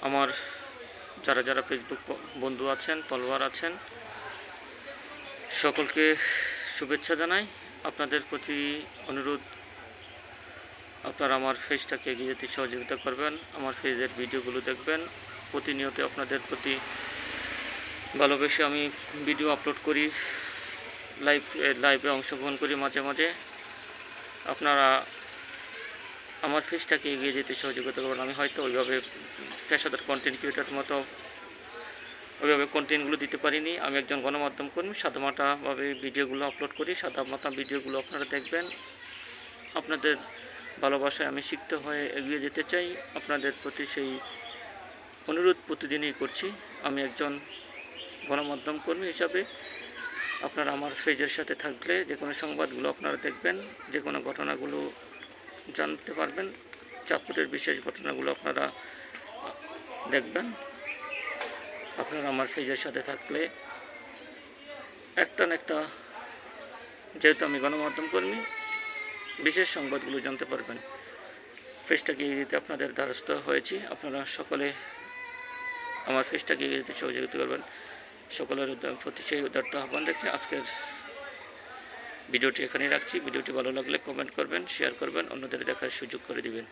আমার যারা যারা ফেসবুক বন্ধু আছেন, ফলোয়ার আছেন, সকলকে শুভেচ্ছা জানাই। আপনাদের প্রতি অনুরোধ, আপনারা আমার পেজটাকে এগিয়ে যেতে সহযোগিতা করবেন, আমার পেজের ভিডিওগুলো দেখবেন। প্রতিনিয়ত আপনাদের প্রতি ভালোবেসে আমি ভিডিও আপলোড করি, লাইভে অংশগ্রহণ করি মাঝে মাঝে। আপনারা আমার পেজটাকে এগিয়ে যেতে সহযোগিতা করবেন। আমি হয়তো ওইভাবে পেশাদার কন্টেন্ট ক্রিয়েটার মতো ওইভাবে কন্টেন্টগুলো দিতে পারিনি। আমি একজন গণমাধ্যম কর্মী, সাদামাটাভাবে ভিডিওগুলো আপলোড করি। সাদামাটা ভিডিওগুলো আপনারা দেখবেন। আপনাদের ভালোবাসায় আমি সিক্ত হয়ে এগিয়ে যেতে চাই। আপনাদের প্রতি সেই অনুরোধ প্রতিদিনই করছি। আমি একজন গণমাধ্যম কর্মী হিসাবে আপনারা আমার পেজের সাথে থাকলে যে কোনো সংবাদগুলো আপনারা দেখবেন, যে কোনো ঘটনাগুলো জানতে পারবেন। চাঁদপুরের বিশেষ ঘটনাগুলো আপনারা দেখবেন। আপনারা আমার পেজের সাথে থাকলে একটা না একটা, যেহেতু আমি গণমাধ্যম কর্মী, বিশেষ সংবাদগুলো জানতে পারবেন। পেজটাকে এগিয়ে দিতে আপনাদের দ্বারস্থ হয়েছি। আপনারা সকলে আমার পেজটাকে এগিয়ে দিতে সহযোগিতা করবেন। সকলের প্রতি সেই উদারত আহ্বান রেখে আজকের ভিডিওটি এখানেই রাখছি। ভিডিওটি ভালো লাগলে কমেন্ট করবেন, শেয়ার করবেন, অন্যদের দেখার সুযোগ করে দিবেন।